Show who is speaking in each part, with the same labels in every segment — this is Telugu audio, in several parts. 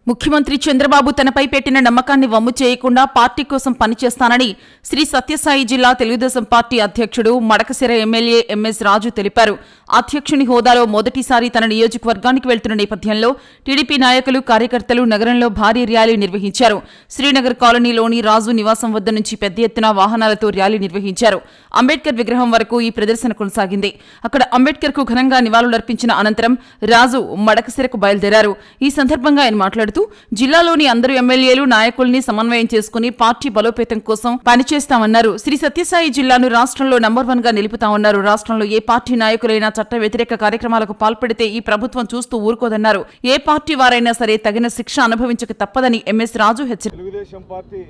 Speaker 1: ముఖ్యమంత్రి చంద్రబాబు తనపై పెట్టిన నమ్మకాన్ని వమ్ము చేయకుండా పార్టీ కోసం పనిచేస్తానని శ్రీ సత్యసాయి జిల్లా తెలుగుదేశం పార్టీ అధ్యక్షుడు మడకశిర ఎమ్మెల్యే ఎంఎస్ రాజు తెలిపారు. అధ్యక్షుని హోదాలో మొదటిసారి తన నియోజకవర్గానికి వెళ్తున్న నేపథ్యంలో టీడీపీ నాయకులు, కార్యకర్తలు నగరంలో భారీ ర్యాలీ నిర్వహించారు. శ్రీనగర్ కాలనీలోని రాజు నివాసం వద్ద నుంచి పెద్ద ఎత్తున వాహనాలతో ర్యాలీ నిర్వహించారు. అంబేద్కర్ విగ్రహం వరకు ఈ ప్రదర్శన కొనసాగింది. అక్కడ అంబేద్కర్ కు ఘనంగా నివాళులర్పించిన అనంతరం రాజు మడకశిరకు బయలుదేరారు. ఈ సందర్భంగా ఆయన మాట్లాడుతూ జిల్లాలోని అందరు ఎమ్మెల్యేలు, నాయకుల్ని సమన్వయం చేసుకుని పార్టీ బలోపేతం కోసం పనిచేస్తామన్నారు. శ్రీ సత్యసాయి జిల్లాను రాష్ట్రంలో నంబర్ 1 గా నిలుపుతామన్నారు. రాష్ట్రంలో ఏ పార్టీ నాయకులైనా చట్ట వ్యతిరేక కార్యక్రమాలకు పాల్పడితే ఈ ప్రభుత్వం చూస్తూ ఊరుకోదన్నారు. ఏ పార్టీ వారైనా సరే తగిన శిక్ష అనుభవించక తప్పదని ఎంఎస్ రాజు హెచ్చరించారు.
Speaker 2: తెలుగుదేశం పార్టీ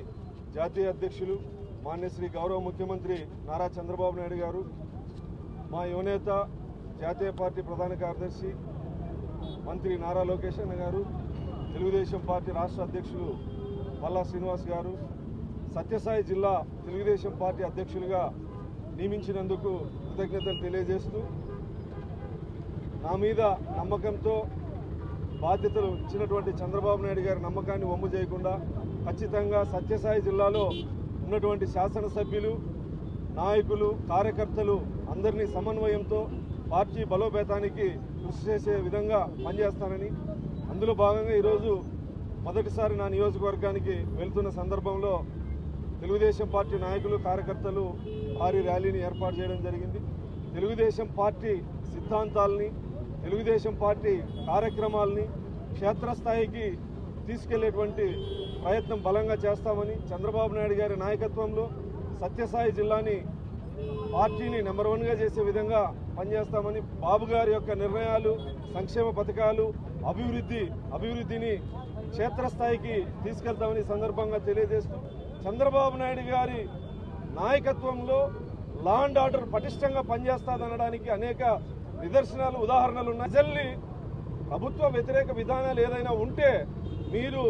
Speaker 2: జాతీయ అధ్యక్షులు మాన్య శ్రీ గౌరవ ముఖ్యమంత్రి నారా చంద్రబాబు నాయుడు గారు, మా యువనేత జాతీయ పార్టీ ప్రధాన కార్యదర్శి మంత్రి నారా లోకేష్ అన్న గారు, తెలుగుదేశం పార్టీ రాష్ట్ర అధ్యక్షులు పల్లా శ్రీనివాస్ గారు సత్యసాయి జిల్లా తెలుగుదేశం పార్టీ అధ్యక్షులుగా నియమించినందుకు కృతజ్ఞతలు తెలియజేస్తూ, నా మీద నమ్మకంతో బాధ్యతలు ఇచ్చినటువంటి చంద్రబాబు నాయుడు గారి నమ్మకాన్ని వమ్ము చేయకుండా ఖచ్చితంగా సత్యసాయి జిల్లాలో ఉన్నటువంటి శాసనసభ్యులు, నాయకులు, కార్యకర్తలు అందరినీ సమన్వయంతో పార్టీ బలోపేతానికి కృషి చేసే విధంగా పనిచేస్తానని, అందులో భాగంగా ఈరోజు మొదటిసారి నా నియోజకవర్గానికి వెళ్తున్న సందర్భంలో తెలుగుదేశం పార్టీ నాయకులు, కార్యకర్తలు భారీ ర్యాలీని ఏర్పాటు చేయడం జరిగింది. తెలుగుదేశం పార్టీ సిద్ధాంతాలని, తెలుగుదేశం పార్టీ కార్యక్రమాలని క్షేత్రస్థాయికి తీసుకెళ్లేటువంటి ప్రయత్నం బలంగా చేస్తామని, చంద్రబాబు నాయుడు గారి నాయకత్వంలో సత్యసాయి జిల్లాని పార్టీని నెంబర్ 1 గా చేసే విధంగా పనిచేస్తామని, బాబు గారి యొక్క నిర్ణయాలు, సంక్షేమ పథకాలు, అభివృద్ధిని క్షేత్రస్థాయికి తీసుకెళ్తామని సందర్భంగా తెలియజేస్తూ, చంద్రబాబు నాయుడు గారి నాయకత్వంలో లా అండ్ ఆర్డర్ పటిష్టంగా పనిచేస్తాదనడానికి అనేక నిదర్శనాలు, ఉదాహరణలు ఉన్నాయి. ప్రజల్ని ప్రభుత్వ వ్యతిరేక విధానాలు ఏదైనా ఉంటే మీరు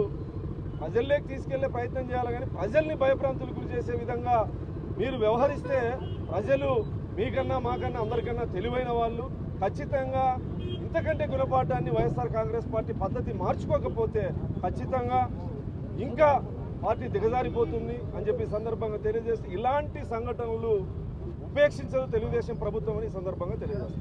Speaker 2: ప్రజల్లోకి తీసుకెళ్లే ప్రయత్నం చేయాలి, కానీ ప్రజల్ని భయభ్రాంతులకు గురి చేసే విధంగా మీరు వ్యవహరిస్తే ప్రజలు మీకన్నా మాకన్నా అందరికన్నా తెలివైన వాళ్ళు. ఖచ్చితంగా ఇంతకంటే గుణపాఠాన్ని వైఎస్ఆర్ కాంగ్రెస్ పార్టీ పద్ధతి మార్చుకోకపోతే ఖచ్చితంగా ఇంకా పార్టీ దిగజారిపోతుంది అని చెప్పి సందర్భంగా తెలియజేస్తూ, ఇలాంటి సంఘటనలు ఉపేక్షించదు తెలుగుదేశం ప్రభుత్వం అని సందర్భంగా తెలియజేస్తుంది.